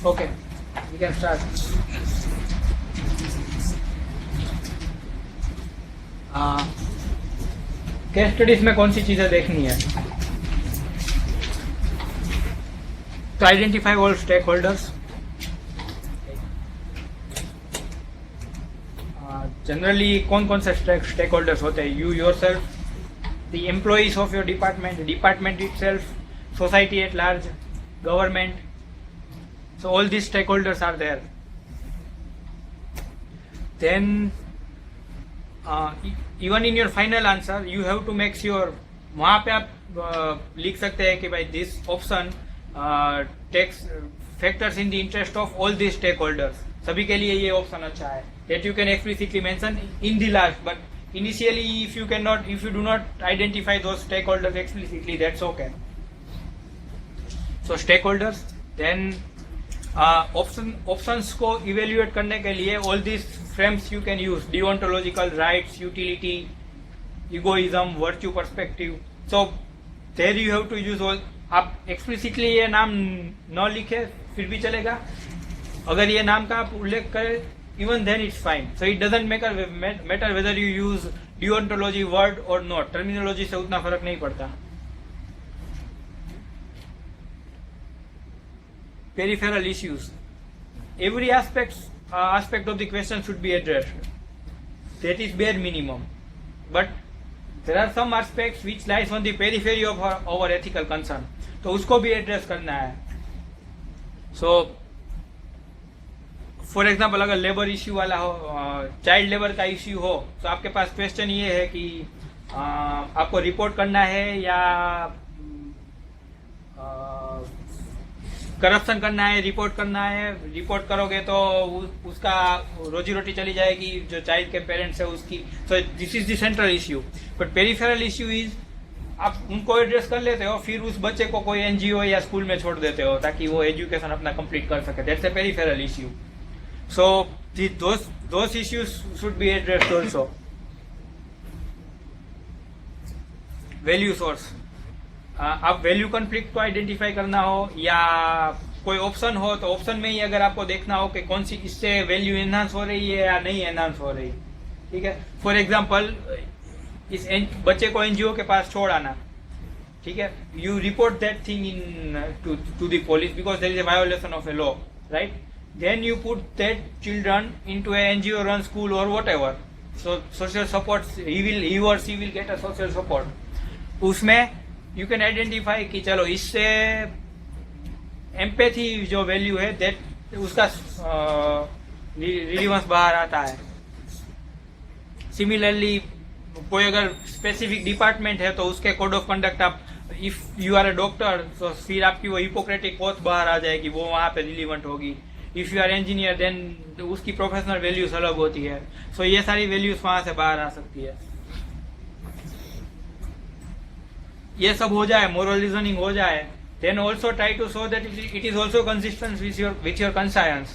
Okay, we can start. Case studies में कौन सी चीज़ें देखनी है? तो identify all stakeholders. Generally कौन कौन से स्टेक होल्डर्स होते हैं? You yourself, the employees of your department, department itself, society at large, government. So all these stakeholders are there. Then even in your final answer you have to make sure, वहाँ पे आप लिख सकते हैं कि भाई this option takes factors in the interest of all these stakeholders. सभी के लिए ये ऑप्शन अच्छा है. That you can explicitly mention in the last, but initially if you do not identify those stakeholders explicitly, that's okay. So stakeholders, then options को evaluate करने के लिए all these frames you can use: deontological, rights, utility, egoism, virtue perspective. So there you have to use all. आप explicitly ये नाम न लिखे फिर भी चलेगा, अगर ये नाम का आप उल्लेख करें even then it's fine. So it doesn't matter whether you use deontology word or not. Terminology से उतना फर्क नहीं पड़ता. Peripheral issues. Every aspect of the question should be addressed. That is bare minimum. But there are some aspects which lies on the periphery of our ethical concern. तो उसको भी address करना है. So, for example, अगर labour issue वाला हो, child labour का issue हो, तो आपके पास क्वेश्चन ये है कि आपको रिपोर्ट करना है या करप्शन करना है, रिपोर्ट करना है. रिपोर्ट करोगे तो उसका रोजी रोटी चली जाएगी, जो चाइल्ड के पेरेंट्स है उसकी. सो this is the central issue. But peripheral issue is आप उनको एड्रेस कर लेते हो, फिर उस बच्चे को कोई एनजीओ या स्कूल में छोड़ देते हो ताकि वो एजुकेशन अपना कंप्लीट कर सके. That's a peripheral issue. So those issues should be addressed also. Value source, आप वैल्यू कॉन्फ्लिक्ट को आइडेंटिफाई करना हो या कोई ऑप्शन हो, तो ऑप्शन में ही अगर आपको देखना हो कि कौन सी इससे वैल्यू एनहांस हो रही है या नहीं एनहांस हो रही. ठीक है. फॉर एग्जांपल, इस बच्चे को एनजीओ के पास छोड़ आना. ठीक है. You report that thing into the police because there is a violation of a law, right? Then you put that children into a NGO run school और whatever. So social support, he और she will get a social support. उसमें you can identify कि चलो इससे empathy जो value है that उसका relevance बाहर आता है. सिमिलरली कोई अगर स्पेसिफिक डिपार्टमेंट है तो उसके कोड ऑफ कंडक्ट आप, if you are a doctor तो फिर आपकी वो हिपोक्रेटिक ओथ बाहर आ जाएगी, वो वहाँ पे रिलीवेंट होगी. If you are engineer then उसकी प्रोफेशनल वैल्यूज अलग होती है. सो ये सारी वैल्यूज वहाँ से बाहर आ सकती है. ये सब हो जाए, मोरल रीजनिंग हो जाए, then also try to show that it is also consistent with your conscience.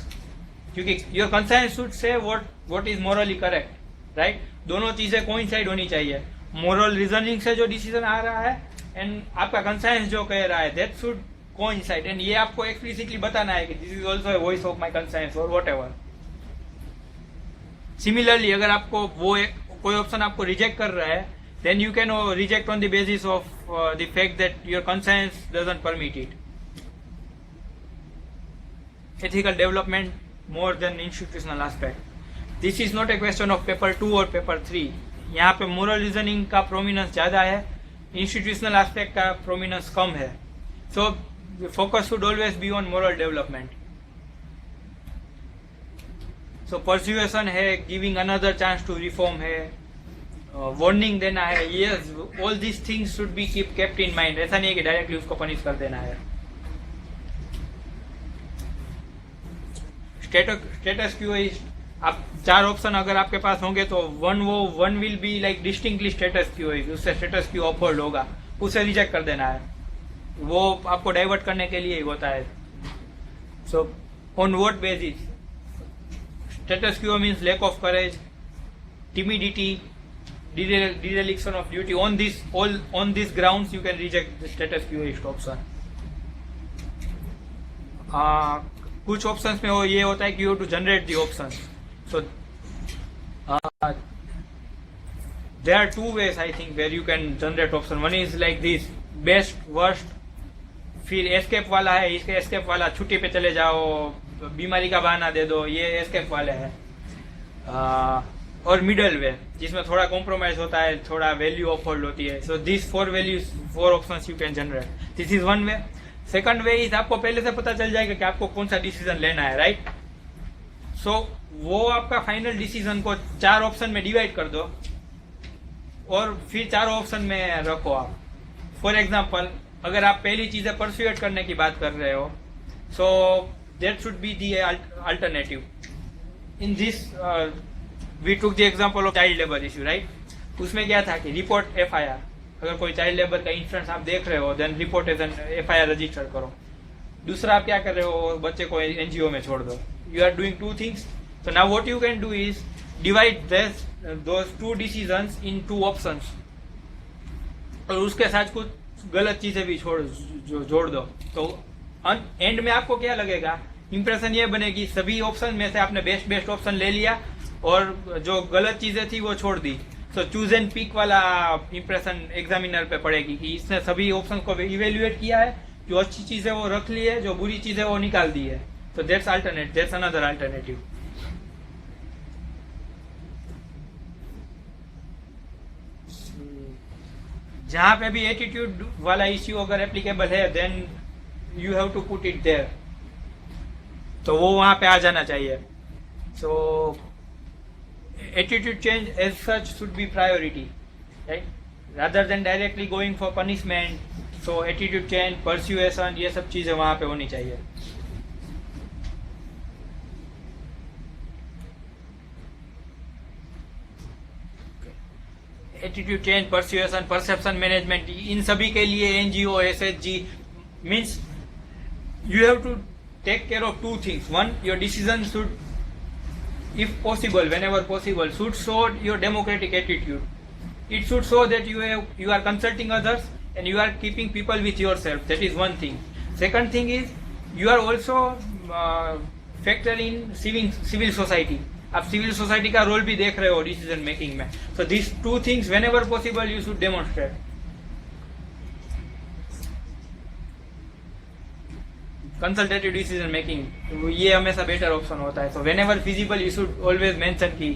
क्योंकि your conscience should say what is morally correct, right? दोनों चीजें कोइंसाइड होनी चाहिए. मोरल रीजनिंग से जो डिसीजन आ रहा है एंड आपका कंसायंस जो कह रहा है, दैट शुड कोइंसाइड. एंड ये आपको एक्सप्लिसिटली बताना है कि this is also a voice of my conscience और व्हाटएवर. सिमिलरली अगर आपको वो कोई ऑप्शन आपको रिजेक्ट कर रहा है, then you can reject on the basis of the fact that your conscience doesn't permit it. Ethical development more than institutional aspect. This is not a question of paper 2 or paper 3. यहाँ पे moral reasoning का prominence ज़्यादा है, institutional aspect का prominence कम है. So the focus should always be on moral development. So persuasion है, giving another chance to reform है, warning देना है. Yes, all this things should be kept in mind. ऐसा नहीं है कि डायरेक्टली उसको पनिश कर देना है. स्टेटस क्यू इज, आप 4 ऑप्शन अगर आपके पास होंगे तो one will be like distinctly status Q is, उससे स्टेटस क्यू अपहोल्ड होगा, उसे रिजेक्ट कर देना है. वो आपको डाइवर्ट करने के लिए ही होता है. So on what basis? Status quo means lack of courage, timidity, dereliction of duty. On these grounds you can reject the status quo option. कुछ ऑप्शंस में वो ये होता है कि you to generate the options. So there are two ways I think where you can generate option. One is like this, best, worst. फिर escape वाला है, इसके एस्केप वाला छुट्टी पे चले जाओ, बीमारी का बहाना दे दो, ये एस्केप वाले हैं. और मिडल वे जिसमें थोड़ा कॉम्प्रोमाइज होता है, थोड़ा वैल्यू ऑफर्ड होती है. So this four options you can generate. This is one way. Second way is आपको पहले से पता चल जाएगा कि आपको कौन सा डिसीजन लेना है, राइट. सो वो आपका फाइनल डिसीजन को 4 ऑप्शन में डिवाइड कर दो और फिर 4 ऑप्शन में रखो आप. फॉर एग्जाम्पल, अगर आप पहली चीजें परस्यूएट करने की बात कर रहे हो, so that should be the alternative. In this we took the example of child labour issue, right. उसमें क्या था कि रिपोर्ट FIR. अगर कोई चाइल्ड लेबर का इंसिडेंस आप देख रहे हो, then report as an FIR register करो. दूसरा आप क्या कर रहे हो, बच्चे को NGO में छोड़ दो. You are doing 2 things. So now what you can do is divide those 2 decisions in 2 options. और उसके साथ कुछ गलत चीजें भी जोड़ दो. तो एंड में आपको क्या लगेगा, इंप्रेशन ये बनेगी सभी ऑप्शन में से आपने बेस्ट ऑप्शन ले लिया और जो गलत चीजें थी वो छोड़ दी. सो चूज एंड पिक वाला इंप्रेशन एग्जामिनर पे पड़ेगी कि इसने सभी ऑप्शन को इवेल्युएट किया है, जो अच्छी चीजें वो रख ली है, जो बुरी चीजें वो निकाल दी है. So that's another alternative. जहां पे भी एटीट्यूड वाला इश्यू अगर एप्लीकेबल है, then you have to put it there. तो वो वहां पे आ जाना चाहिए. So attitude change as such should be priority, right, rather than directly going for punishment. So attitude change, persuasion, ये सब चीजें वहां पे होनी चाहिए. Attitude change, persuasion, perception management, इन सभी के लिए NGO, SHG means you have to take care of 2 things. One, your decision should, if possible, whenever possible, should show your democratic attitude. It should show that you are consulting others and you are keeping people with yourself. That is one thing. Second thing is you are also factor in civil society. आप civil society का role भी देख रहे हो decision making में. So this 2 things whenever possible you should demonstrate. Consultative decision making, ये हमेशा better option होता है. So whenever feasible you should always mention कि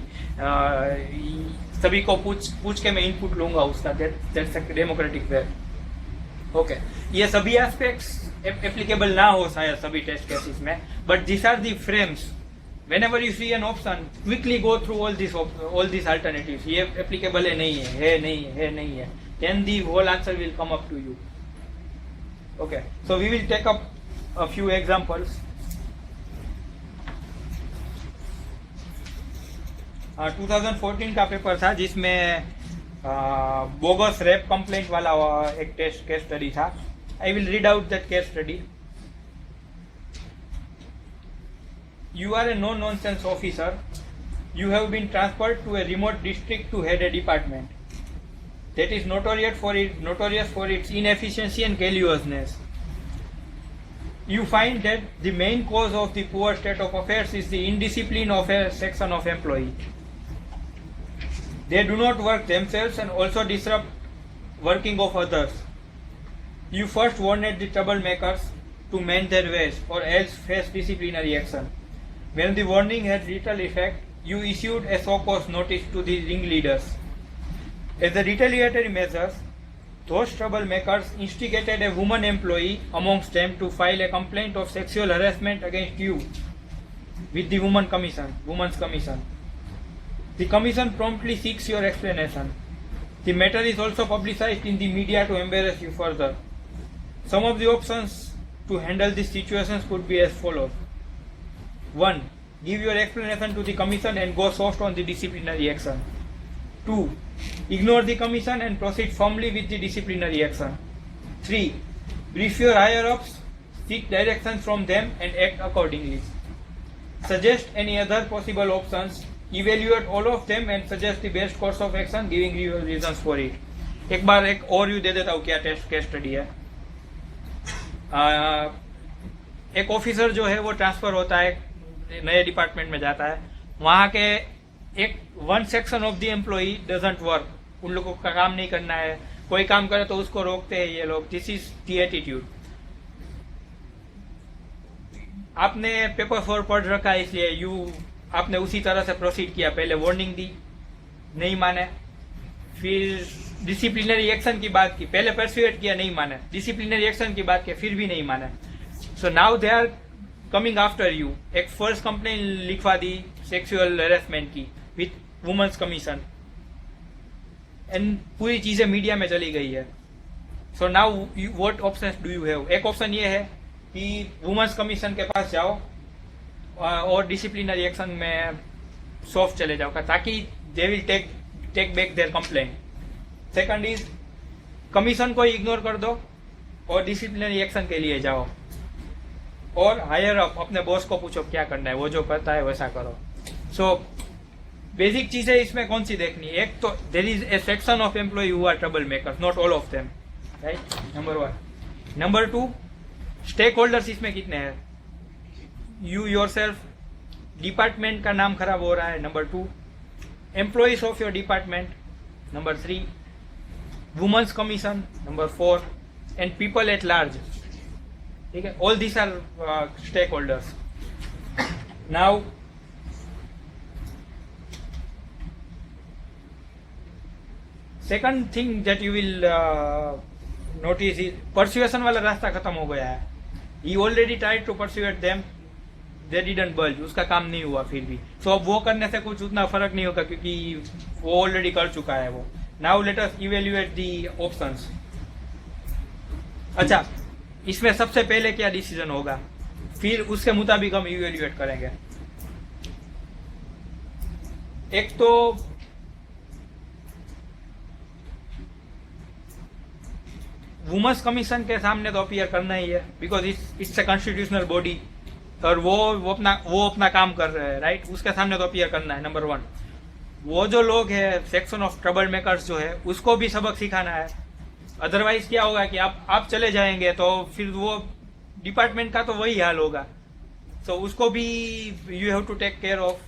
सभी को पूछ के मैं इनपुट लूंगा उसका. That's a democratic way. Okay, ये सभी एस्पेक्ट्स एप्लीकेबल ना हो शायद सभी टेस्ट केसेस में, but this are the frames. Whenever you see an option, quickly go through all these alternatives. ये applicable है, नहीं है. Then the whole answer will come up to you. Okay, so we will take up a few examples. 2014 का paper था जिसमें bogus rape complaint वाला एक case study था. I will read out that case study. You are a no-nonsense officer. You have been transferred to a remote district to head a department that is notorious for its inefficiency and carelessness. You find that the main cause of the poor state of affairs is the indiscipline of a section of employees. They do not work themselves and also disrupt working of others. You first warned the troublemakers to mend their ways or else face disciplinary action. When the warning had little effect, you issued a so-cause notice to the ringleaders. As a retaliatory measure, those troublemakers instigated a woman employee amongst them to file a complaint of sexual harassment against you with the Women's Commission. The Commission promptly seeks your explanation. The matter is also publicized in the media to embarrass you further. Some of the options to handle these situations could be as follows. 1. Give your explanation to the Commission and go soft on the disciplinary action. 2. Ignore the Commission and proceed firmly with the disciplinary action. 3. Brief your higher-ups, seek directions from them and act accordingly. Suggest any other possible options, evaluate all of them and suggest the best course of action, giving you reasons for it. एक बार एक overview दे देता हूँ क्या test case study है. एक officer जो है वो ट्रांसफर होता है, नए डिपार्टमेंट में जाता है, वहाँ के एक one section of the employee doesn't work, उन लोगों का काम नहीं करना है, कोई काम करे तो उसको रोकते हैं ये लोग। This is the attitude. आपने पेपर 4 पढ़ रखा है, इसलिए आपने उसी तरह से प्रोसीड किया। पहले वार्निंग दी, नहीं माने, फिर डिसिप्लिनरी एक्शन की बात की, पहले परसुएट किया, नहीं माने, डिसिप्लिनरी एक्शन की बात की, फिर भी नहीं माने। So now they are coming after you. एक फर्स्ट कंप्लेन लिखवा दी सेक्सुअल हेरेसमेंट की विथ वुमेन्स कमीशन, एंड पूरी चीजें मीडिया में चली गई है। So now what options do you have? एक ऑप्शन ये है कि वुमेन्स कमीशन के पास जाओ और डिसिप्लिनरी एक्शन में सॉफ्ट चले जाओ, ताकि they will take back their complaint. Second is commission को इग्नोर कर दो और डिसिप्लिनरी एक्शन के लिए जाओ, और हायर अप अपने बॉस को पूछो क्या करना है, वो जो करता है वैसा करो। सो बेसिक चीजें इसमें कौन सी देखनी? एक तो there is a section of employ who are trouble makers, not all of them, right? Number 1। Number 2, stakeholders इसमें कितने हैं? यू योरसेल्फ, डिपार्टमेंट का नाम खराब हो रहा है, number 2, employees of your department, number 3, women's commission, number 4, and people at large. ठीक है, all this are stakeholders. Now second thing that you will notice is persuasion वाला रास्ता खत्म हो गया है। He already tried to persuade them, they didn't bulge, उसका काम नहीं हुआ फिर भी। सो अब वो करने से कुछ उतना फर्क नहीं होगा, क्योंकि वो ऑलरेडी कर चुका है वो। Now let us evaluate the options. अच्छा, इसमें सबसे पहले क्या डिसीजन होगा, फिर उसके मुताबिक हम इवेल्युएट करेंगे। एक तो वुमेन्स कमीशन के सामने तो अपीयर करना ही है, because it's a constitutional body, और वो अपना काम कर रहे हैं, राइट? उसके सामने तो अपीयर करना है, नंबर 1। वो जो लोग हैं सेक्शन ऑफ ट्रबल मेकर्स जो है, उसको भी सबक सिखाना है। अदरवाइज क्या होगा कि आप चले जाएंगे तो फिर वो डिपार्टमेंट का तो वही हाल होगा। सो उसको भी you have to take care of.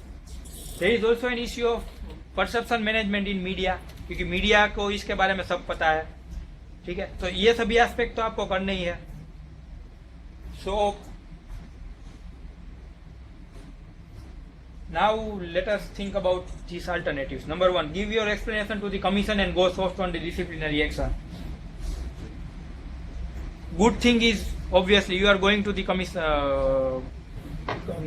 There is also an issue of perception management in media, क्योंकि मीडिया को इसके बारे में सब पता है। ठीक है, तो ये सभी एस्पेक्ट तो आपको करना ही है। सो now let us think about these alternatives. Number 1, give your explanation to the commission and go soft on the disciplinary action. Good thing is obviously you are going to the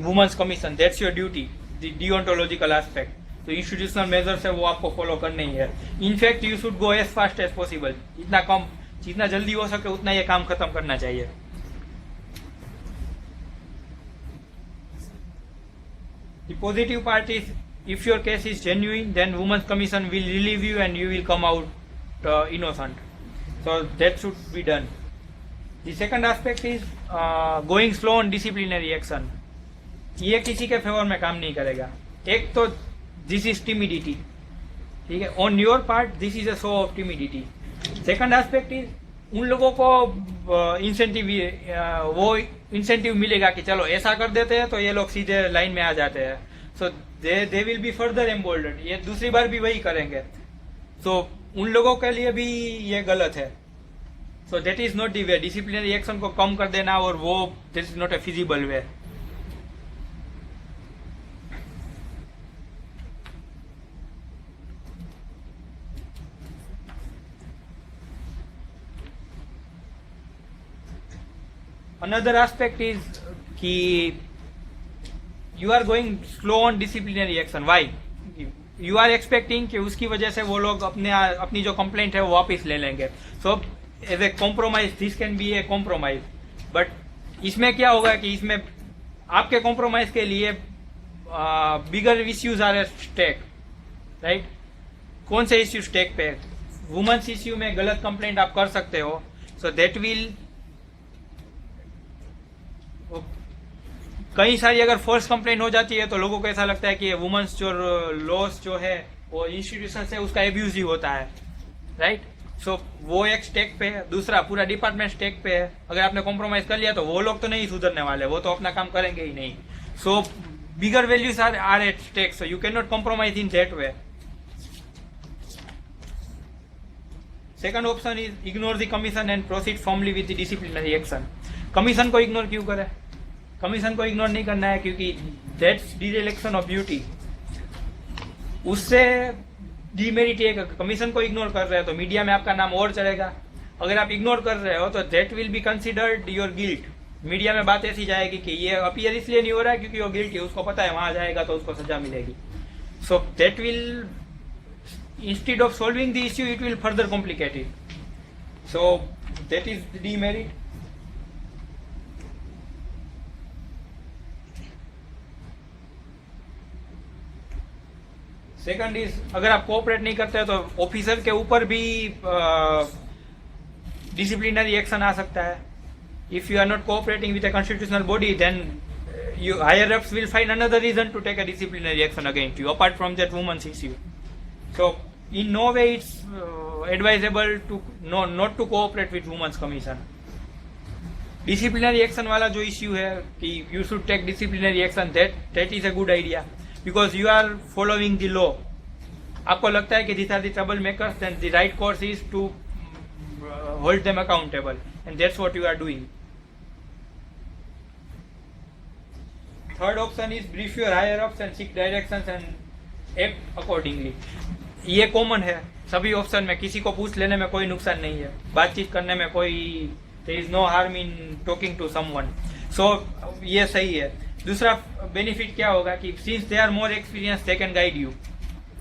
women's commission, that's your duty, the deontological aspect. तो institutional measures है वो आपको follow करने ही है। In fact you should go as fast as possible, जितना जल्दी हो सके उतना ये काम खत्म करना चाहिए। The positive part is, if your case is genuine, then Women's Commission will relieve you and you will come out innocent. So that should be done. The second aspect is going slow on disciplinary action. ये किसी के favour में काम नहीं करेगा। एक तो this is timidity, ठीक है, on your part this is a show of timidity. Second aspect is उन लोगों को इंसेंटिव वो इंसेंटिव मिलेगा कि चलो ऐसा कर देते हैं तो ये लोग सीधे लाइन में आ जाते हैं। सो दे विल बी फर्दर एम्बोल्डेड, ये दूसरी बार भी वही करेंगे। सो उन लोगों के लिए भी ये गलत है। So that is not the way. Disciplinary action को कम कर देना और वो this is not a feasible way. Another aspect is कि you are going slow on disciplinary action. Why? You are expecting कि उसकी वजह से वो लोग अपनी जो कंप्लेंट है वो वापस ले लेंगे। So as a compromise, this can be a compromise. But इसमें क्या होगा कि इसमें आपके compromise के लिए bigger issues are at stake, right? कौन से इश्यू स्टेक पे? वुमेन्स इश्यू में गलत कंप्लेंट आप कर सकते हो, सो दैट विल कई सारी अगर फर्स्ट कंप्लेंट हो जाती है तो लोगों को ऐसा लगता है कि वुमेन्स जो लॉस जो है वो इंस्टीट्यूशन से उसका एब्यूज ही होता है, राइट? सो वो एक स्टेक पे है, दूसरा पूरा डिपार्टमेंट स्टेक पे है। अगर आपने कॉम्प्रोमाइज कर लिया तो वो लोग तो नहीं सुधरने वाले, वो तो अपना काम करेंगे ही नहीं। So bigger values are at stake, so you can not compromise in that way. Second option is ignore the commission and proceed formally with the disciplinary action. Commission को इग्नोर क्यों करें? कमीशन को इग्नोर नहीं करना है क्योंकि that's direction of duty. उससे demerit है कि कमीशन को इग्नोर कर रहे हो तो मीडिया में आपका नाम और चलेगा। अगर आप इग्नोर कर रहे हो तो that will be considered your guilt. Media में बात ऐसी जाएगी कि ये अपीयर इसलिए नहीं हो रहा है क्योंकि वो गिल्टी है, उसको पता है वहां जाएगा तो उसको सजा मिलेगी। So that will, instead of solving the issue, it will further complicate it. So that is the demerit. Second is, अगर आप कोऑपरेट नहीं करते हो तो ऑफिसर के ऊपर भी डिसिप्लिनरी एक्शन आ सकता है। If you are not cooperating with a constitutional body then you higher ups will find another reason to take a disciplinary action against you apart from that woman's issue. So in no way it's advisable to not to cooperate with women's commission. Disciplinary action वाला जो issue है कि you should take disciplinary action, that is a good idea because you are following the law. आपको लगता है कि these are the trouble makers, then the right course is to hold them accountable and that's what you are doing. Third option is brief your higher ups and seek directions and act accordingly. ये common है सभी option में, किसी को पूछ लेने में कोई नुकसान नहीं है, बातचीत करने में कोई, there is no harm in talking to someone. So ये सही है। दूसरा बेनिफिट क्या होगा कि since they are more experienced they can guide you.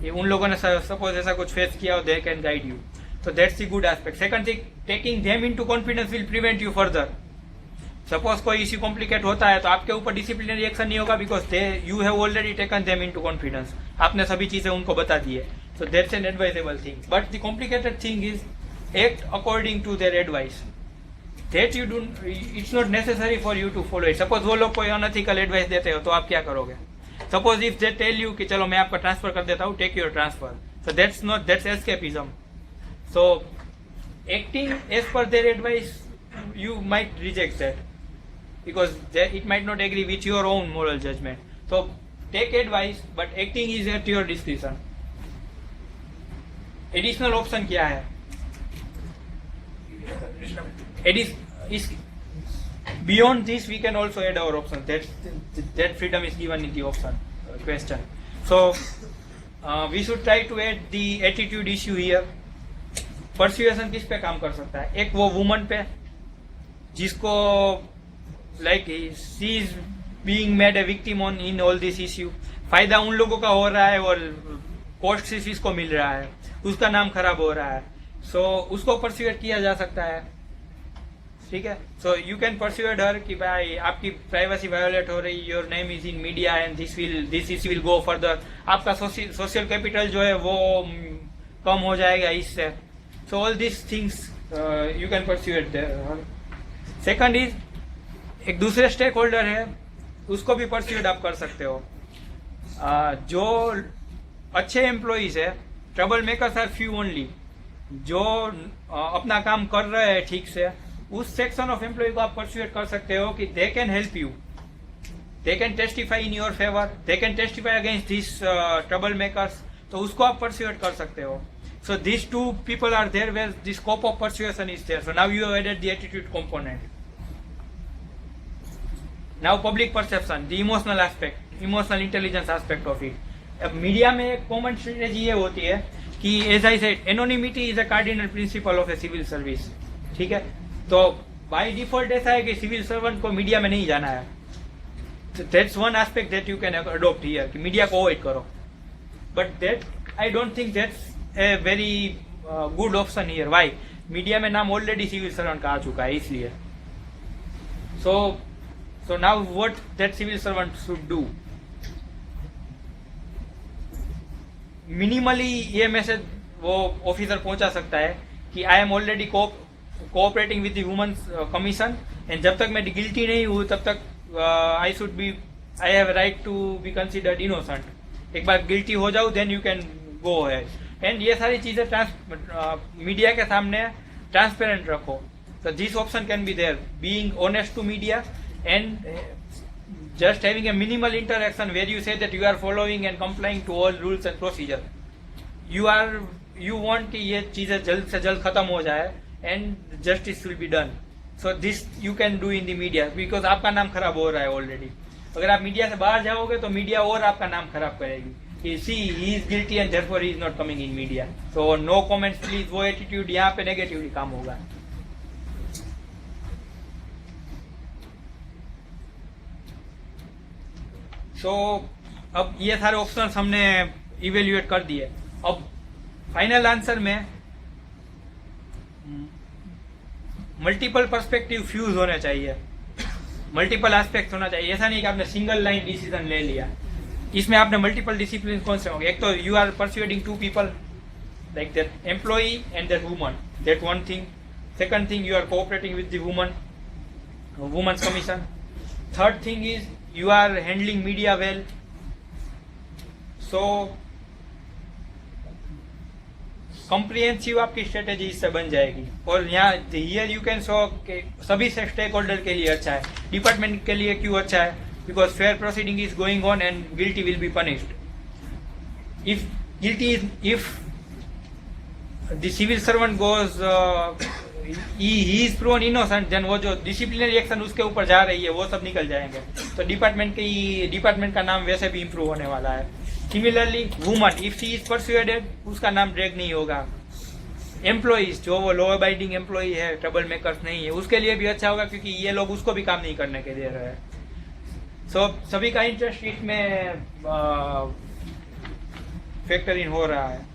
ये उन लोगों ने सपोज ऐसा कुछ फेस किया हो, they can guide you. So that's the good aspect. Second thing, taking them into confidence will prevent you further. Suppose कोई issue complicate होता है तो आपके ऊपर डिसिप्लिनरी एक्शन नहीं होगा because you have already taken them into confidence, आपने सभी चीजें उनको बता दी है। So that's an advisable thing, but the complicated thing is act according to their advice. That you do, it's not necessary for you to follow it. Suppose वो लोग कोई अनएथिकल एडवाइस देते हो तो आप क्या करोगे? Suppose if they tell you कि चलो मैं आपका ट्रांसफर कर देता हूँ, take your transfer, so that's not, that's escapism. So acting as per their advice, you might reject that because it might not agree with your own moral judgment. So take advice but acting is at your discretion. Additional option क्या है? Beyond this we can also add our option. That freedom is given in the option question. So we should try to add the attitude issue here. Persuasion किस पे काम कर सकता है? एक वो वुमन पे जिसको like she is being made a victim on in all this issue, फायदा उन लोगों का हो रहा है और कॉस्ट से इसको मिल रहा है, उसका नाम खराब हो रहा है। सो उसको परस्यूएट किया जा सकता है, ठीक है। सो यू कैन परस्यूएट हर कि भाई आपकी प्राइवेसी वायोलेट हो रही, your name is in media and this issue will go further, आपका सोशल कैपिटल जो है वो कम हो जाएगा इससे। So all this things you can persuade there. Second is, एक दूसरे स्टेक होल्डर है उसको भी परस्यूट आप कर सकते हो। जो अच्छे एम्प्लॉइज है, trouble makers are few only, जो अपना काम कर रहे हैं ठीक से, उस सेक्शन ऑफ एम्प्लॉय को आप परस्यूट कर सकते हो कि they can help you, they can testify in your favour, they can testify against this trouble makers, तो उसको आप परस्यूट कर सकते हो। So these two people are there where the scope of persuasion is there. So now you have added the attitude component. Now public perception, the emotional aspect, emotional intelligence aspect of it. अब media में एक common strategy ये होती है कि as I said, anonymity is a cardinal principle of a civil service, ठीक है। तो बाय डिफॉल्ट ऐसा है कि सिविल सर्वेंट को मीडिया में नहीं जाना है। That's one aspect that you can adopt here कि मीडिया को अवॉइड करो, but that I don't think that's a very good option here. Why? Media में नाम ऑलरेडी सिविल सर्वेंट का आ चुका है इसलिए। so now what that civil servant should do? Minimally ये मैसेज वो ऑफिसर पहुंचा सकता है कि I am already cooperating with the women's commission and जब तक मैं गिल्टी नहीं हूँ तब तक I have right to be considered innocent. एक बार गिल्टी हो जाऊँ देन यू कैन गो है। एंड ये सारी चीज़ें मीडिया के सामने ट्रांसपेरेंट रखो. So this option can be there, being honest to media and just having a minimal interaction where you say that you are following and complying to all rules and procedure. You want कि ये चीज़ें जल्द से जल्द खत्म हो जाए and justice will be done. So this you can do in the media because आपका नाम खराब हो रहा है already. अगर आप मीडिया से बाहर जाओगे तो मीडिया और आपका नाम खराब करेगी कि see he is guilty and therefore he is not coming in media. So no comments please. वो एटीट्यूड यहाँ पे नेगेटिवली काम होगा. सो अब ये सारे ऑप्शंस हमने इवेल्युएट कर दिए. अब फाइनल आंसर में मल्टीपल पर्सपेक्टिव फ्यूज होने चाहिए, मल्टीपल एस्पेक्ट होना चाहिए. ऐसा नहीं कि आपने सिंगल लाइन डिसीजन ले लिया. इसमें आपने मल्टीपल डिसिप्लिन कौन से होंगे? एक तो you are persuading to people like that employee and that woman, that one thing. Second thing you are cooperating with the women's commission. Third thing is you are handling media well. So comprehensive आपकी strategy इससे बन जाएगी. और यहाँ here you can show कि सभी stake holder के लिए अच्छा है, डिपार्टमेंट के लिए क्यों अच्छा है, because fair proceeding is going on and guilty will be punished. If the civil servant goes he is proven innocent, then वो जो डिसिप्लिनरी एक्शन उसके ऊपर जा रही है वो सब निकल जाएंगे. तो डिपार्टमेंट का नाम वैसे भी इम्प्रूव होने वाला है. Similarly woman, if she is persuaded, उसका नाम ड्रैग नहीं होगा. एम्प्लॉइज, जो वो लॉ अबाइडिंग एम्प्लॉई है, ट्रबल मेकर्स नहीं है, उसके लिए भी अच्छा होगा क्योंकि ये लोग उसको भी काम नहीं करने के दे रहे हैं. सो सभी का इंटरेस्ट इसमें फैक्टर इन हो रहा है.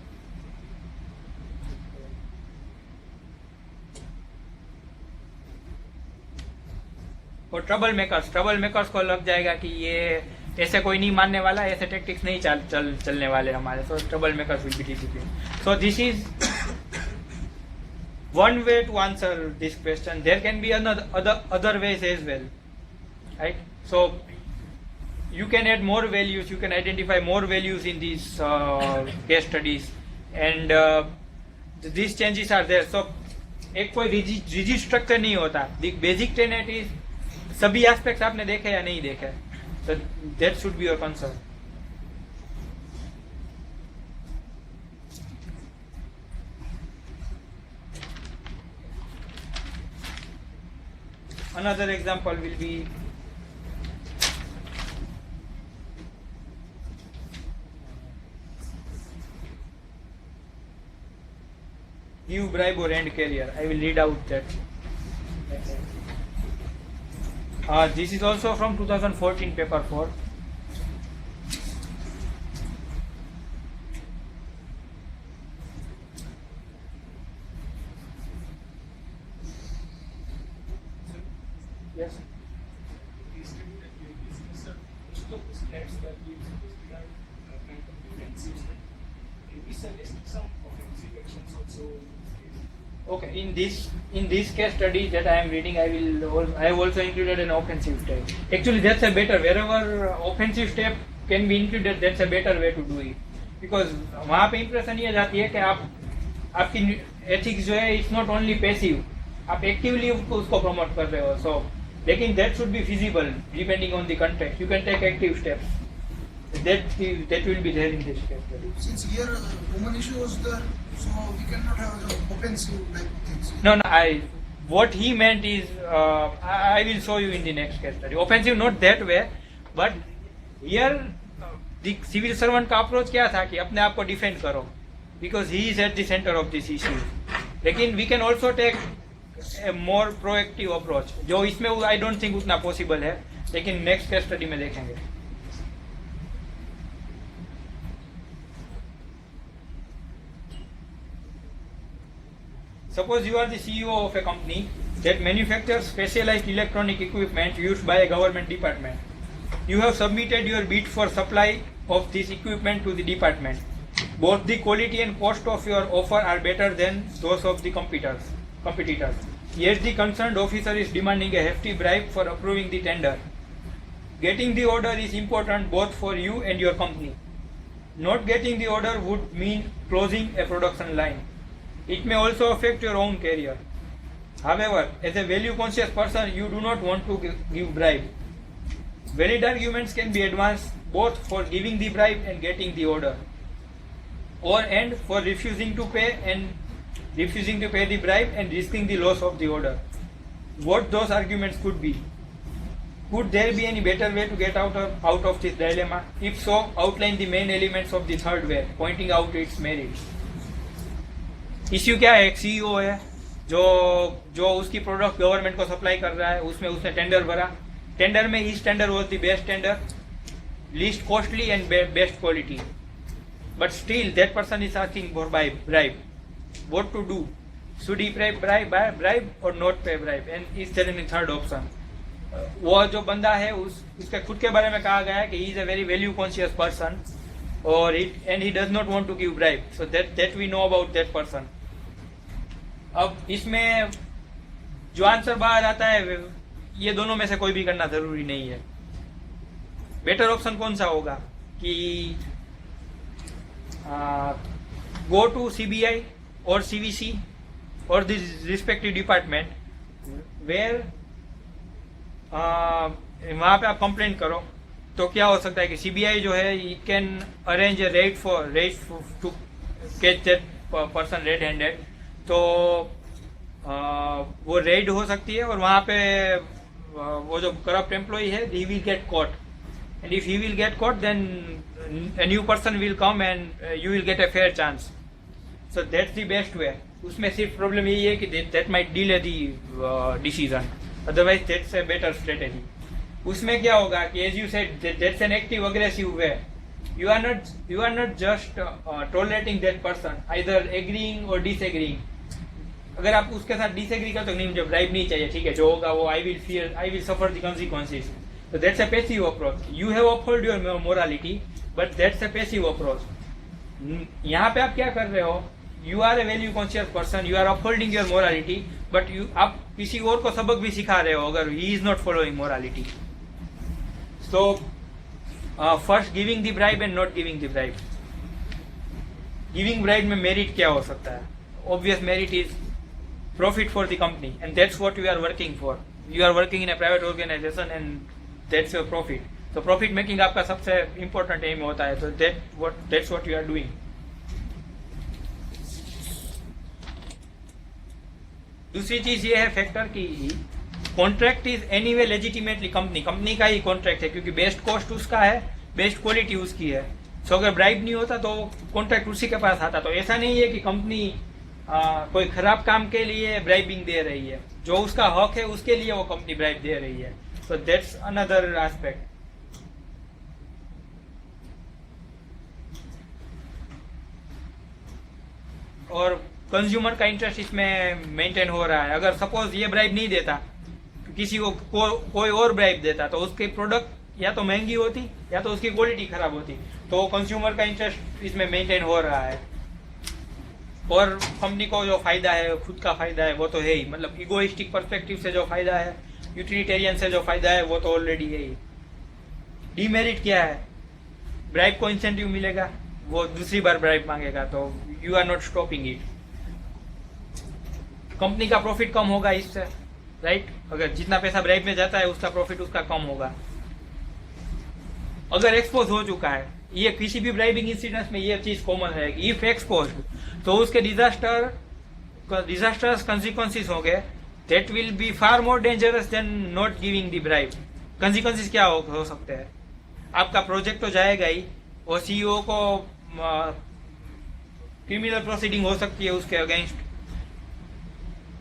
और ट्रबल मेकर्स को लग जाएगा कि ये ऐसे कोई नहीं मानने वाला, ऐसे टेक्टिक्स नहीं चलने वाले हमारे. So troublemakers will be discipline. So this is one way to answer this question. There can be other ways as well, right? So you can add more values, you can identify more values in these case studies and these changes are there. So एक कोई rigid structure नहीं होता. The basic Tenet is सभी aspects आपने देखे या नहीं देखे. So that should be your concern. Another example will be give bribe or end carrier. I will read out that. This is also from 2014 paper 4. Yes. Okay, in this case study that I am reading, I have also included an offensive step. Actually, that's a better, wherever offensive step can be included, that's a better way to do it. Because वहाँ पे impression ये जाती है कि आपकी ethics जो है it's not only passive, आप actively उसको promote कर रहे हो. So, लेकिन that should be feasible depending on the context. You can take active steps. That will be there in this case study. Since here woman issue was there, so we cannot have offensive type of things. No, what he meant is, I will show you in the next case study. Offensive not that way, but here the civil servant का approach क्या था कि अपने आप को defend करो, because he is at the center of this issue. लेकिन we can also take a more proactive approach, जो इसमें I don't think उतना possible है, लेकिन next case study में देखेंगे. Suppose you are the CEO of a company that manufactures specialized electronic equipment used by a government department. You have submitted your bid for supply of this equipment to the department. Both the quality and cost of your offer are better than those of the competitors. Yet the concerned officer is demanding a hefty bribe for approving the tender. Getting the order is important both for you and your company. Not getting the order would mean closing a production line. It may also affect your own career. However, as a value conscious person, you do not want to give bribe. Valid arguments can be advanced both for giving the bribe and getting the order, and for refusing to pay the bribe and risking the loss of the order. What those arguments could be? Could there be any better way to get out of this dilemma? If so, outline the main elements of the third way, pointing out its merits. Issue क्या है? एक CEO है जो उसकी product government को supply कर रहा है, उसमें उसने टेंडर भरा, टेंडर में each tender was the best tender, least costly and best quality, but still that person is asking for bribe. What to do? Should he pay bribe or not pay bribe? And is there any third option? वो जो बंदा है उसके खुद के बारे में कहा गया है कि he is a very value conscious person and he does not want to give bribe. So that we know about that person. अब इसमें जो आंसर बाहर आता है, ये दोनों में से कोई भी करना जरूरी नहीं है. बेटर ऑप्शन कौन सा होगा कि गो टू CBI और CVC और द रिस्पेक्टिव डिपार्टमेंट वेयर वहाँ पे आप कंप्लेंट करो. तो क्या हो सकता है कि CBI जो है it can arrange a raid to catch that person red handed. तो वो रेड हो सकती है और वहाँ पे वो जो करप्ट एम्प्लॉय है he will get caught, and if he will get caught then a new person will come and you will get a fair chance. So that's the best way. उसमें सिर्फ प्रॉब्लम यही है कि that might delay the decision. Otherwise that's a better strategy. उसमें क्या होगा कि as you said that's an active aggressive way. You are not just tolerating that person, either agreeing or disagreeing. अगर आप उसके साथ डिसएग्री करते हो, नहीं मुझे ब्राइब नहीं चाहिए, ठीक है, जो होगा वो I will suffer the consequences. So that's a passive approach. You have upheld your morality, but that's a passive approach. यहाँ पे आप क्या कर रहे हो? You are a value conscious person. You are upholding your morality, but आप किसी और को सबक भी सिखा रहे हो अगर he is not following morality. So first giving the bribe and not giving the bribe. Giving bribe में merit क्या हो सकता है? Obvious merit is profit for the company, and that's what you are working for. You are working in a private organization and that's your profit. So profit making आपका सबसे important aim होता है. So that's what you are doing. दूसरी चीज ये है factor की contract is anyway legitimately company का ही कॉन्ट्रैक्ट है, क्योंकि बेस्ट कॉस्ट उसका है, बेस्ट क्वालिटी उसकी है. सो अगर ब्राइब नहीं होता तो कॉन्ट्रैक्ट उसी के पास आता. तो ऐसा नहीं है कि कंपनी कोई खराब काम के लिए ब्राइबिंग दे रही है, जो उसका हक है उसके लिए वो कंपनी ब्राइब दे रही है. So that's another aspect. और कंज्यूमर का इंटरेस्ट इसमें मेंटेन हो रहा है. अगर सपोज ये ब्राइब नहीं देता, किसी को कोई और ब्राइब देता, तो उसकी प्रोडक्ट या तो महंगी होती या तो उसकी क्वालिटी खराब होती. तो कंज्यूमर का इंटरेस्ट इसमें मेंटेन हो रहा है. और कंपनी को जो फायदा है, खुद का फायदा है, वो तो है ही. मतलब इगोइस्टिक पर्सपेक्टिव से जो फायदा है, यूटिलिटेरियन से जो फायदा है, वो तो ऑलरेडी है ही. डीमेरिट क्या है? ब्राइब को इंसेंटिव मिलेगा, वो दूसरी बार ब्राइब मांगेगा, तो you are not stopping it. Company का प्रॉफिट कम होगा इससे, राइट? अगर जितना पैसा ब्राइब में जाता है उसका प्रॉफिट उसका कम होगा. अगर एक्सपोज हो चुका है, ये किसी भी ब्राइबिंग इंसिडेंट में ये चीज कॉमन है, इफ एक्सपोज तो उसके डिजास्टर्स कंसिक्वेंसेस होंगे. That will be far more dangerous than not giving the bribe. Consequences क्या हो सकते हैं? आपका प्रोजेक्ट तो जाएगा ही, और सीईओ को क्रिमिनल प्रोसीडिंग हो सकती है उसके अगेंस्ट,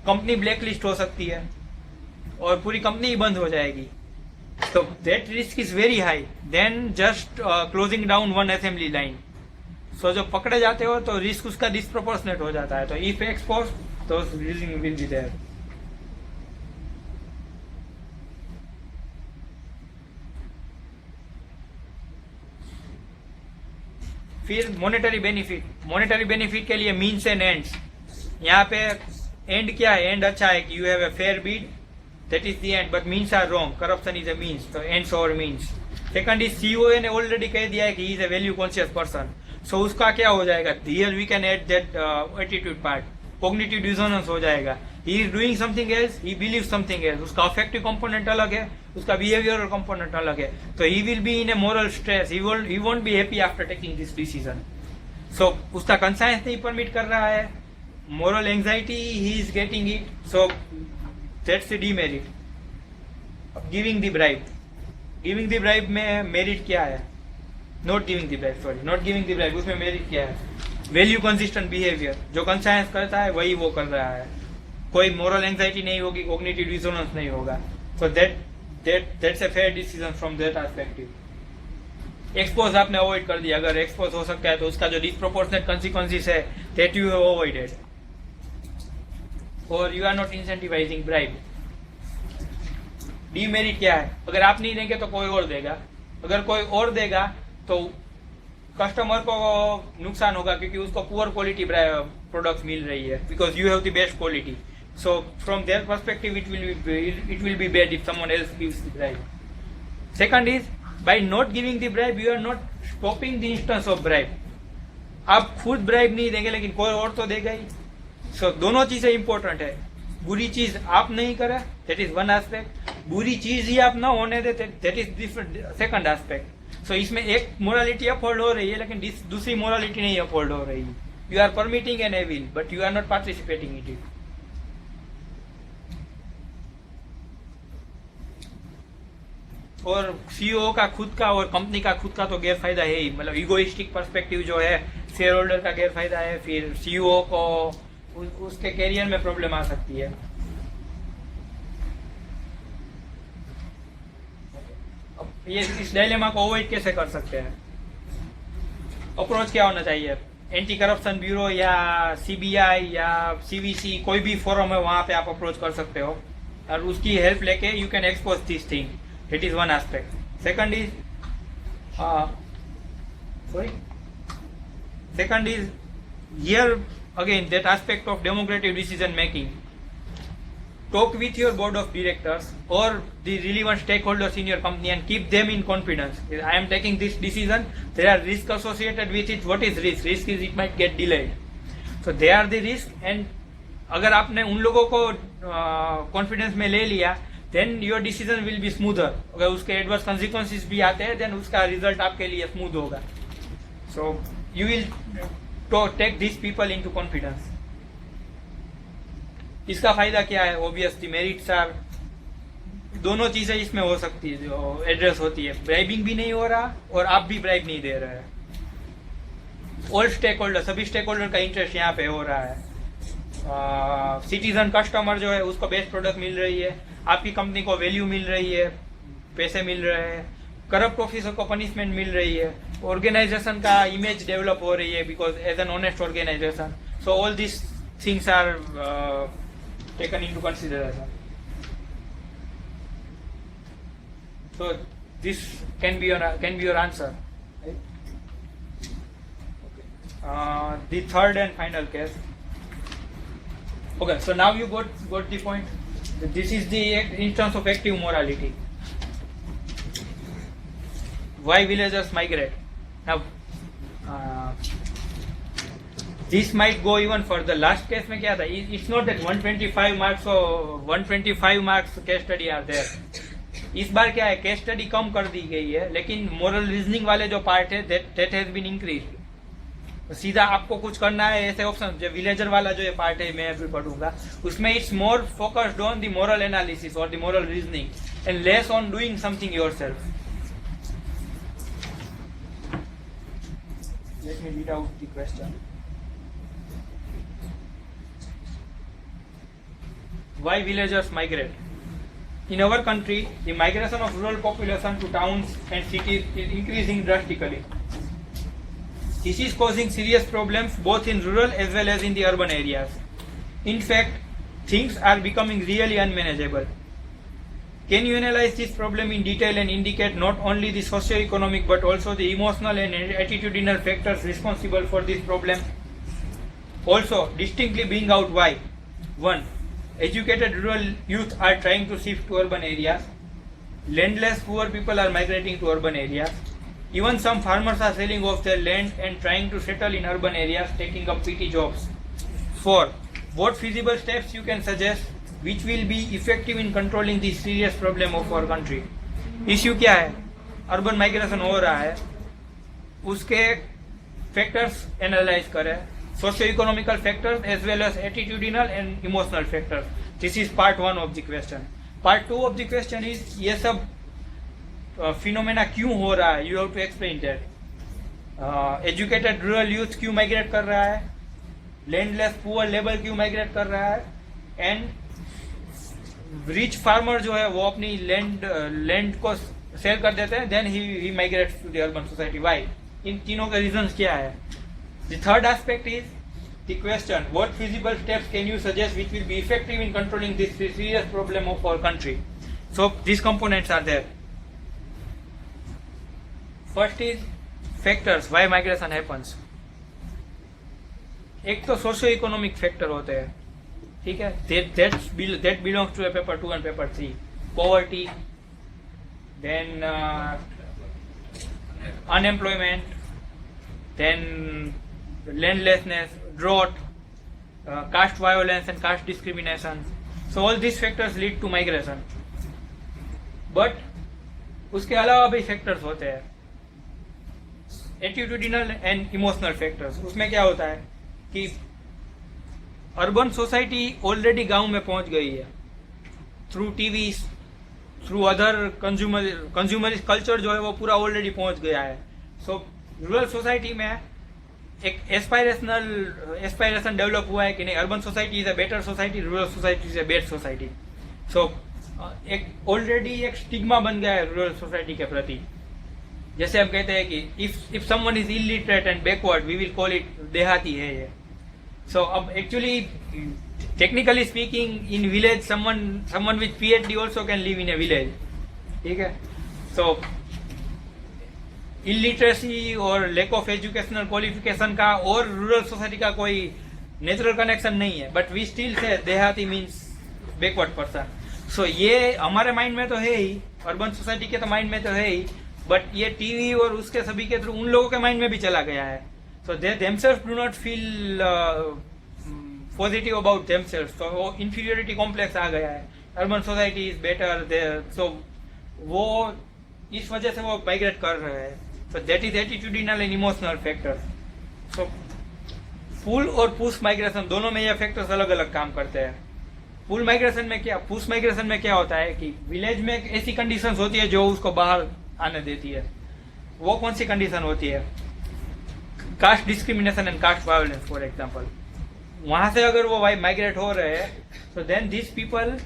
कंपनी ब्लैकलिस्ट हो सकती है, और पूरी कंपनी ही बंद हो जाएगी. तो that risk is very high then just closing down one assembly line. So जो पकड़े जाते हो तो रिस्क उसका डिस्प्रोपोर्शनेट हो जाता है. तो इफ एक्सपोज तो रिस्क विल बी देयर. फिर मॉनेटरी बेनिफिट के लिए मीन्स एंड एंड्स. यहाँ पे एंड क्या है? एंड अच्छा है कि you have a fair bid, that is the end, but means are wrong. Corruption is a means, तो एंड्स और मीन्स. सेकंड इज सीईओ ने ऑलरेडी कह दिया है कि he is a value conscious person, so उसका क्या हो जाएगा, here we can add that attitude part, cognitive dissonance हो जाएगा, he is doing something else, he believe something else, उसका अफेक्टिव कंपोनेंट अलग है, उसका बिहेवियरल कंपोनेंट अलग है, तो he will be in a moral stress, he won't be happy after taking this decision. So उसका कंसाइंस नहीं परमिट कर रहा है, moral anxiety he is getting it, so that's the demerit. Giving the bribe, giving the bribe में merit क्या है, not giving the bribe, sorry not giving the bribe, उसमें merit क्या है, वैल्यू कंसिस्टेंट बिहेवियर, जो कंसाइंस करता है वही वो कर रहा है, कोई मोरल एंजाइटी नहीं होगी, कॉग्निटिव डिसोनेंस नहीं होगा, so that's a fair decision from that perspective. Expose आपने अवॉइड कर दिया, अगर एक्सपोज हो सकता है तो उसका जो डिसप्रोपोर्शनेट कंसिक्वेंसेस है दैट यू हैव अवॉइडेड, और you are not incentivising bribe. Demerit क्या है, अगर आप नहीं देंगे तो कोई और देगा, अगर कोई और देगा तो कस्टमर को नुकसान होगा क्योंकि उसको पुअर क्वालिटी प्रोडक्ट्स मिल रही है, because you have the best quality, so from their perspective it will be bad if someone else gives the bribe. Second is by not giving the bribe you are not stopping the instance of bribe, आप खुद bribe नहीं देंगे लेकिन कोई और तो देगा ही, सो दोनों चीजें इंपॉर्टेंट है, बुरी चीज आप नहीं करें दैट इज वन एस्पेक्ट, बुरी चीज ही आप ना होने दे that is different second aspect. So इसमें एक मोरालिटी अपहोल्ड हो रही है लेकिन दूसरी मोरालिटी नहीं अपहोल्ड हो रही, you are permitting an evil but you are not participating in it. और सीईओ का खुद का और कंपनी का खुद का तो गैरफायदा है ही, मतलब इगोइस्टिक पर्सपेक्टिव जो है शेयर होल्डर का गैरफायदा है, फिर सीईओ को उसके कैरियर में प्रॉब्लम आ सकती है। ये इस डायलेमा को अवॉइड कैसे कर सकते हैं, अप्रोच क्या होना चाहिए, एंटी करप्शन ब्यूरो या सीबीआई या सीवीसी कोई भी फोरम है वहां पे आप अप्रोच कर सकते हो और उसकी हेल्प लेके you can expose this thing, that is one aspect. Second is here again that aspect of democratic decision making, talk with your board of directors or the relevant stakeholders in your company and keep them in confidence. I am taking this decision, there are risks associated with it. What is risk? Risk is it might get delayed, so they are the risk, and अगर आपने उन लोगों को confidence में ले लिया then your decision will be smoother, अगर उसके एडवर्स consequences भी आते हैं then उसका रिजल्ट आपके लिए स्मूथ होगा, so you will to take these people into confidence। इसका फायदा क्या है, ऑब्वियसली मेरिट्स आर, दोनों चीजें इसमें हो सकती है जो एड्रेस होती है, ब्राइबिंग भी नहीं हो रहा और आप भी ब्राइब नहीं दे रहे हैं, ऑल स्टेक होल्डर, सभी स्टेक होल्डर का इंटरेस्ट यहाँ पे हो रहा है, सिटीजन कस्टमर जो है उसको बेस्ट प्रोडक्ट मिल रही है, आपकी कंपनी को वैल्यू मिल रही है, पैसे मिल रहे हैं, करप्ट ऑफिसर को पनिशमेंट मिल रही है, ऑर्गेनाइजेशन का इमेज डेवलप हो रही है because as an honest organisation, so all this things are taken into consideration, so this can be your answer, right? The third and final case, okay, so now you got the point, this is the instance of active morality, why villagers migrate. Now this might go even further, last case में क्या था, it's not that 125 marks or 125 marks case study are there, इस बार क्या है case study कम कर दी गई है लेकिन मोरल रीजनिंग वाले जो पार्ट है दैट हैज बीन इंक्रीज्ड, सीधा आपको कुछ करना है ऐसे ऑप्शन, जो विलेजर वाला जो ये पार्ट है मैं अभी पढ़ूंगा उसमें it's more focused on the moral analysis और the moral reasoning and less on doing something yourself. Let me read out the question. Why villagers migrate? In our country, the migration of rural population to towns and cities is increasing drastically. This is causing serious problems both in rural as well as in the urban areas. In fact, things are becoming really unmanageable. Can you analyze this problem in detail and indicate not only the socio-economic but also the emotional and attitudinal factors responsible for this problem? Also, distinctly bring out why. 1. Educated rural youth are trying to shift to urban areas. Landless poor people are migrating to urban areas. Even some farmers are selling off their land and trying to settle in urban areas, taking up PT jobs. 4. What feasible steps you can suggest which will be effective in controlling this serious problem of our country? Issue क्या है? Urban migration हो रहा है, उसके factors analyse करें, socio economical factors as well as attitudinal and emotional factors. This is part 1 of the question. Part 2 of the question is ये सब phenomena क्यों हो रहा है, you have to explain that. Educated rural youth क्यों migrate कर रहा है, लैंडलेस पुअर लेबर क्यों माइग्रेट कर रहा है, एंड रिच फार्मर जो है वो अपनी लैंड को सेल कर देते हैं, then he migrates to the urban society. Why? इन तीनों के रीजंस क्या है? The third aspect is the question what feasible steps can you suggest which will be effective in controlling this serious problem of our country. So this components are there. First is factors why migration happens. एक तो socio economic factor होते हैं, ठीक है, that belongs to paper 2 and paper 3. Poverty, then unemployment, then landlessness, drought, caste violence and caste discrimination. So all these factors lead to migration. But उसके अलावा भी factors होते हैं, एटीट्यूडिनल एंड इमोशनल फैक्टर्स. उसमें क्या होता है कि अर्बन सोसाइटी ऑलरेडी गांव में पहुंच गई है through TV, through other consumer culture जो है वो पूरा ऑलरेडी पहुंच गया है. सो रूरल सोसाइटी में एक एस्पायरेशन डेवलप हुआ है कि नहीं, urban society is a better society, rural society is a bad society. So एक ऑलरेडी एक स्टिग्मा बन गया है रूरल सोसाइटी के प्रति. जैसे हम कहते हैं कि if someone is illiterate and backward we will call it देहाती है ये. So actually, technically speaking, in village, someone with PhD also can live in a village. ठीक है? So illiteracy और lack of educational qualification का और rural society का कोई natural connection नहीं है. But we still say देहाती means backward person. So ये हमारे माइंड में तो है ही, अर्बन सोसाइटी के तो माइंड में तो है ही, बट ये टीवी और उसके सभी के थ्रू उन लोगों के माइंड में भी चला गया है. So they themselves do not feel positive about themselves. So वो inferiority complex आ गया है. Urban society is better there. So वो इस वजह से वो migrate कर रहे हैं. So that is attitudinal and emotional factors. So pull और push migration दोनों में ये factors अलग अलग काम करते हैं. pull migration में क्या, push migration में क्या होता है कि विलेज में एक ऐसी conditions होती है जो उसको बाहर आने देती है. वो कौन सी कंडीशन होती है? Caste discrimination and caste violence for example. वहां से अगर वो माइग्रेट हो रहे हैं तो देन दिस पीपल,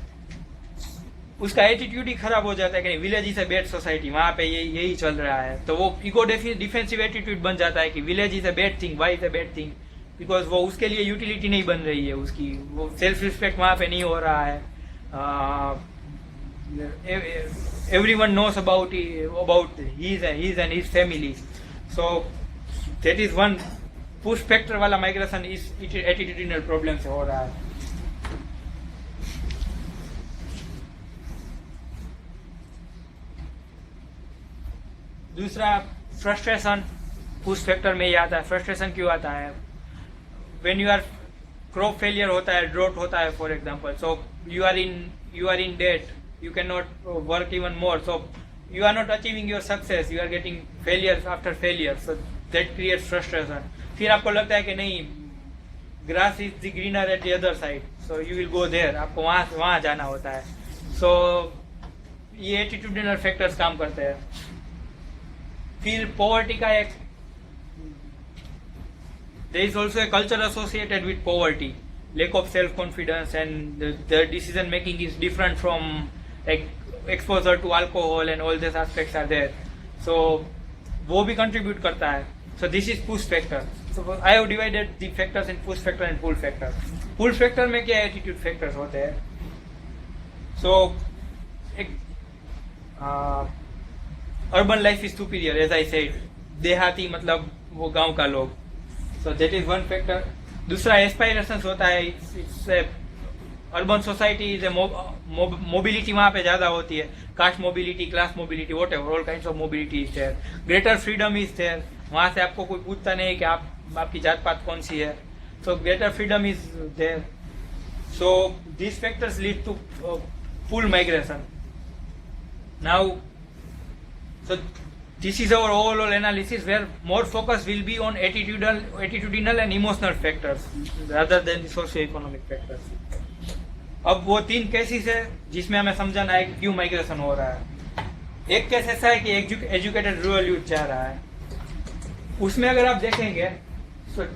उसका एटीट्यूड ही खराब हो जाता है कि village is a bad society, वहां पे यही चल रहा है. तो वो इको डिफेंसिव एटीट्यूड बन जाता है कि village is a bad thing. Why is a bad thing? Because वो उसके लिए यूटिलिटी नहीं बन रही है उसकी, वो सेल्फ रिस्पेक्ट वहां पे नहीं हो रहा है. everyone knows about his and his family. So that is one push factor वाला migration is attitudinal problem से हो रहा है. दूसरा फ्रस्ट्रेशन पुश फैक्टर में ही आता है. फ्रस्ट्रेशन क्यों आता है? when you are crop failure होता है, drought होता है for example. so you are in debt, you cannot work even more, so you are not achieving your success, you are getting failures after failure. So that creates frustration. फिर आपको लगता है कि नहीं, grass is the greener at the other side, so you will go there. आपको वहाँ जाना होता है. so ये attitudinal factors काम करते हैं. फिर poverty का एक, there is also a culture associated with poverty, lack of self confidence, and the decision making is different from like exposure to alcohol and all these aspects are there. So वो भी contribute करता है. So this is push factor. So I have divided the factors in push factor and pull factor. Pull factor में क्या attitude factors होते हैं? So एक urban life is superior, as I said. देहाती मतलब वो गांव का लोग. So that is one factor. दूसरा aspirations होता है. It's urban society is a mobility वहाँ पे ज़्यादा होती है, caste mobility, class mobility, whatever, all kind of mobility is there, greater freedom is there, वहाँ से आपको कोई पूछता नहीं कि आपकी जात पात कौन सी है, so greater freedom is there, so this factors lead to full migration. Now so this is our overall analysis where more focus will be on attitudinal and emotional factors rather than the socio-economic factors. अब वो 3 cases है जिसमें हमें समझाना है कि क्यों migration हो रहा है. एक केस ऐसा है कि एजुकेटेड रूरल यूथ जा रहा है, उसमें अगर आप देखेंगे तो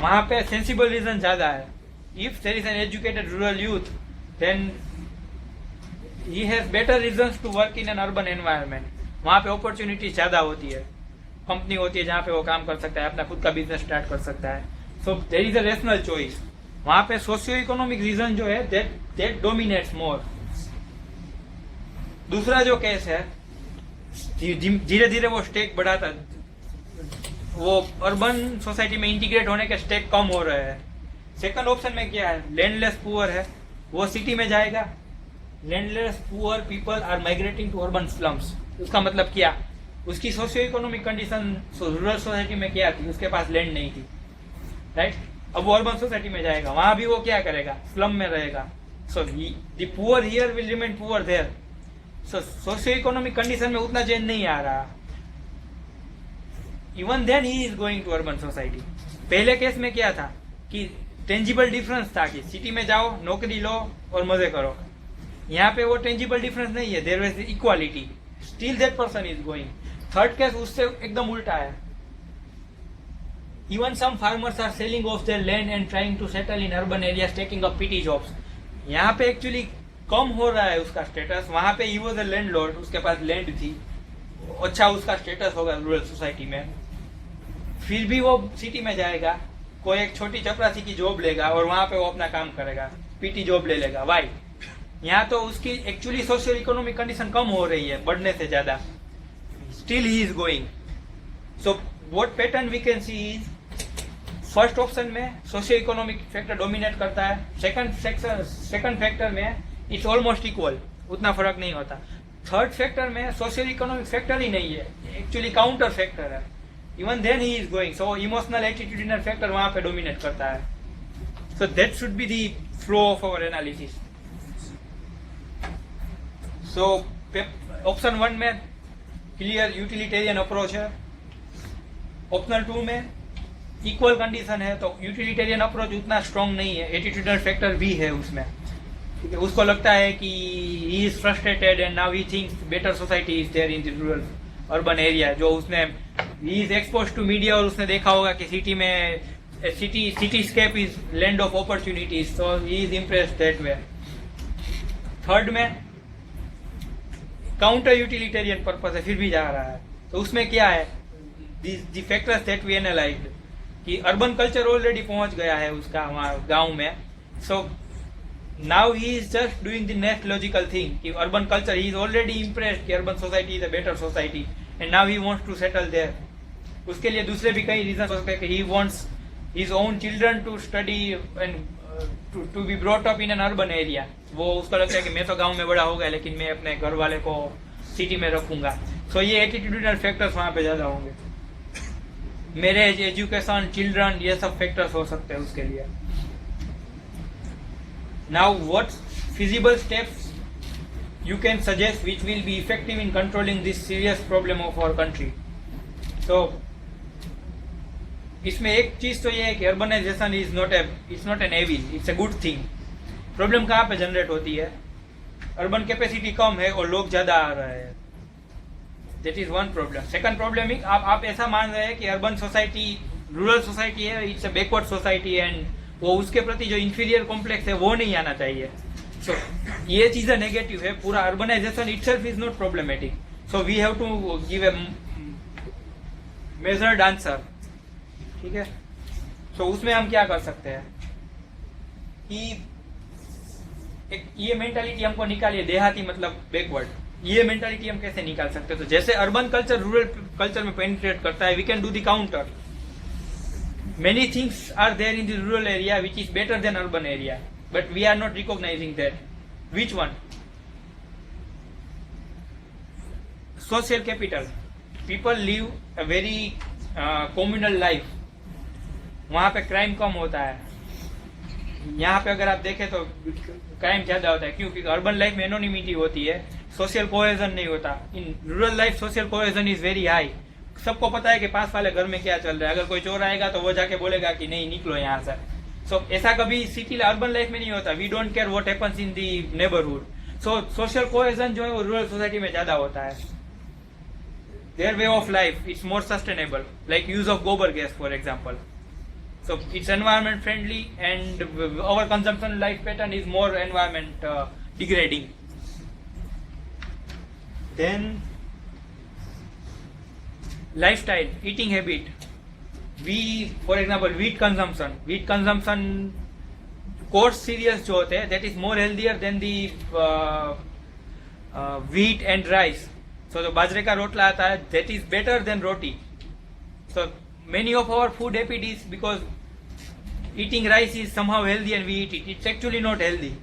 वहाँ पे सेंसिबल रीजन ज़्यादा है. If there is an educated rural youth then he has better reasons to work in an urban environment. वहाँ पे अपॉर्चुनिटी ज़्यादा होती है, कंपनी होती है जहाँ पे वो काम कर सकता है, अपना खुद का बिजनेस स्टार्ट कर सकता है. So there is a rational choice. वहाँ पे सोशियो इकोनॉमिक रीजन जो है दैट डोमिनेट्स मोर. दूसरा जो केस है धीरे धीरे वो स्टेक बढ़ाता, वो अर्बन सोसाइटी में इंटीग्रेट होने के स्टेक कम हो रहे हैं. सेकंड ऑप्शन में क्या है, लैंडलेस पुअर है, वो सिटी में जाएगा. Landless poor people are migrating to urban slums. उसका मतलब क्या, उसकी socio economic condition rural society में क्या थी, उसके पास लैंड नहीं थी, राइट. अब वो अर्बन सोसाइटी में जाएगा, वहां भी वो क्या करेगा, स्लम में रहेगा. So the poor here will remain poor there. So socio economic condition में उतना चेंज नहीं आ रहा. Even then he is going to urban society. पहले केस में क्या था कि टेंजिबल डिफरेंस था कि सिटी में जाओ, नौकरी लो और मजे करो. यहाँ पे वो टेंजिबल डिफरेंस नहीं है, there is equality, still that person is going. Third case उससे एकदम उल्टा है. Even some farmers are selling off their land and trying to settle in urban areas, taking up PT jobs. यहाँ पे actually कम हो रहा है उसका स्टेटस. वहाँ पे he was a landlord, उसके पास लैंड थी, अच्छा उसका स्टेटस होगा रूरल सोसाइटी में. फिर भी वो सिटी में जाएगा, कोई एक छोटी चपरासी की जॉब लेगा और वहाँ पे वो अपना काम करेगा, पीटी जॉब ले लेगा. वाई, यहाँ तो उसकी एक्चुअली सोशियल इकोनॉमिक कंडीशन कम हो रही है बढ़ने से ज्यादा, still he is going. So what pattern we can see is, first option में सोशियो इकोनॉमिक फैक्टर डोमिनेट करता है. सेकंड फैक्टर में इट्स ऑलमोस्ट इक्वल, उतना फर्क नहीं होता. थर्ड फैक्टर में सोशियो इकोनॉमिक फैक्टर ही नहीं है, एक्चुअली काउंटर फैक्टर है. Even then he is going. So emotional attitudinal factor वहां पे डोमिनेट करता है. So that should be the flow of our analysis. So option 1 में क्लियर यूटिलिटेरियन अप्रोच है. ऑप्शनल 2 में इक्वल कंडीशन है, तो यूटिलिटेरियन अप्रोच उतना स्ट्रॉन्ग नहीं है, एटीट्यूडल फैक्टर भी है उसमें. ठीक है, उसको लगता है कि he is frustrated and now he thinks better society is there in the rural urban area. जो उसने he is expose to media और उसने देखा होगा कि सिटी में city scape is land of opportunities, so he is impressed that way. Third में counter utilitarian purpose है, फिर भी जा रहा है. तो उसमें क्या है, the factors that we analysed, कि अर्बन कल्चर ऑलरेडी पहुंच गया है उसका वहाँ गांव में. So now he is just doing the next logical thing कि urban culture, he is already impressed कि urban society is a better society and now he wants to settle there. उसके लिए दूसरे भी कई रीजन हो सकते हैं कि he wants his own children to study and to be brought up in an urban area. वो उसको लगता है कि मैं तो गाँव में बड़ा हो गया लेकिन मैं अपने घर वाले को सिटी में रखूंगा. सो ये एटीट्यूडल फैक्टर्स वहाँ पे ज्यादा होंगे. मैरिज, एजुकेशन, चिल्ड्रन, ये सब फैक्टर्स हो सकते हैं उसके लिए. Now what feasible steps you can suggest which will be effective in controlling this serious problem of our country. तो इसमें एक चीज तो ये है कि urbanisation is not an evil, it's a good thing. Problem कहाँ पे जनरेट होती है, अर्बन कैपेसिटी कम है और लोग ज्यादा आ रहे हैं. That is one problem. Second problem is आप ऐसा मान रहे हैं कि अर्बन सोसाइटी रूरल सोसाइटी है, it's a backward society and वो उसके प्रति जो इंफीरियर कॉम्प्लेक्स है वो नहीं आना चाहिए. सो ये चीजें नेगेटिव है. पूरा urbanisation itself is not problematic. So we have to give a measured answer. ठीक है, सो उसमें हम क्या कर सकते हैं कि एक ये मेंटालिटी हमको निकालिए, देहाती मतलब बैकवर्ड, ये मेंटालिटी हम कैसे निकाल सकते हैं. तो जैसे अर्बन कल्चर रूरल कल्चर में पेनिट्रेट करता है, we can do the counter. Many things are there in the rural area which is better than urban area, but we are not recognizing that. Which one? Social capital. People live a very communal life. वहाँ पे crime कम होता है. यहाँ पे अगर आप देखें तो क्राइम ज्यादा होता है. क्यों? क्योंकि अर्बन लाइफ में एनोनिमिटी होती है, सोशल कोहेजन नहीं होता. In rural life social cohesion is very high. सबको पता है कि पास वाले घर में क्या चल रहा है. अगर कोई चोर आएगा तो वो जाके बोलेगा कि नहीं निकलो यहाँ से. सो ऐसा कभी सिटी अर्बन लाइफ में नहीं होता. We don't care what happens in the neighbourhood. So social cohesion जो है वो रूरल सोसाइटी में ज्यादा होता है. Their way of life it's more sustainable, like use of गोबर gas for example. So it's environment friendly, and our consumption life pattern is more environment degrading. Then lifestyle, eating habit. For example, wheat consumption coarse cereals जो होते हैं, that is more healthier than the wheat and rice. So जो बाजरे का रोटला आता है, that is better than roti. So many of our food habit is because eating rice is somehow healthy and we eat it. It's actually not healthy.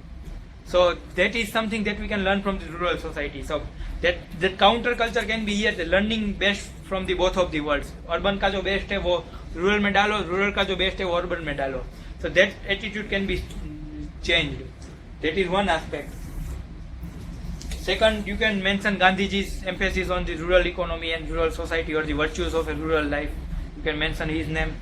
So that is something that we can learn from the rural society. So that counter culture can be here, the learning best from the both of the worlds. Urban का जो best है वो rural में डालो, rural का जो best है वो urban में डालो. So that attitude can be changed. That is one aspect. Second, you can mention Gandhiji's emphasis on the rural economy and rural society, or the virtues of a rural life. You can mention his name.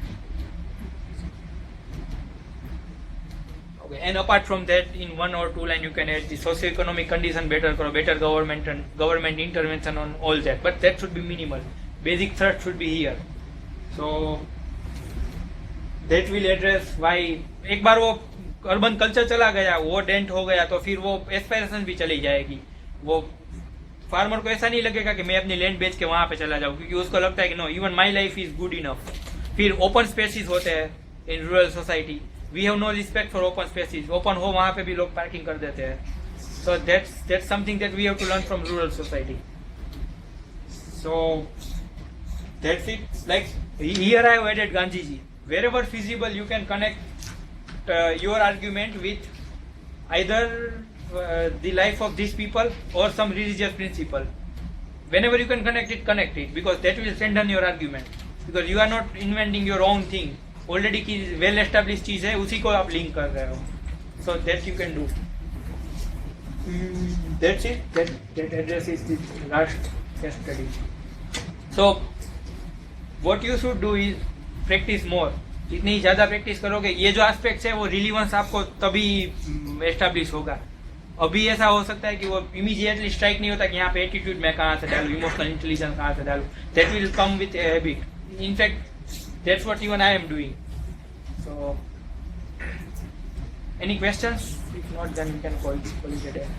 Okay. And apart from that, in one or two line, you can add the socio-economic condition better, better government and government intervention on all that. But that should be minimal. Basic threat should be here. So that will address why एक बार वो urban culture चला गया, वो dent हो गया, तो फिर वो एस्पायरेशन भी चली जाएगी. वो फार्मर को ऐसा नहीं लगेगा कि मैं अपनी लैंड बेच के वहां पे चला जाऊं, क्योंकि उसको लगता है कि no, even my life is good enough. फिर ओपन स्पेसिस होते हैं in rural society. We have no respect for open spaces. Open हो वहां पे भी लोग पार्किंग कर देते हैं. So that's something that we have to learn from rural society. So that's it. Like here I have added Gandhiji. Wherever feasible, you can connect your argument with either the life of these people or some religious principle. Whenever you can connect it, because that will strengthen your argument. Because you are not inventing your own thing. Already की well established चीज है, उसी को आप link कर रहे हो. So that you can do. That's it. That addresses the last case study. So what you should do is practice more. जितनी ज़्यादा प्रैक्टिस करोगे, ये जो एस्पेक्ट्स है वो रिलीवेंस आपको तभी एस्टेब्लिश होगा. अभी ऐसा हो सकता है कि वो इमीडिएटली स्ट्राइक नहीं होता कि यहाँ पे एटीट्यूड मैं कहाँ से डालूँ, इमोशनल इंटेलिजेंस कहाँ से डालूँ. That will come with a habit. In fact that's what even I am doing. So any questions? If not then we can call it a day.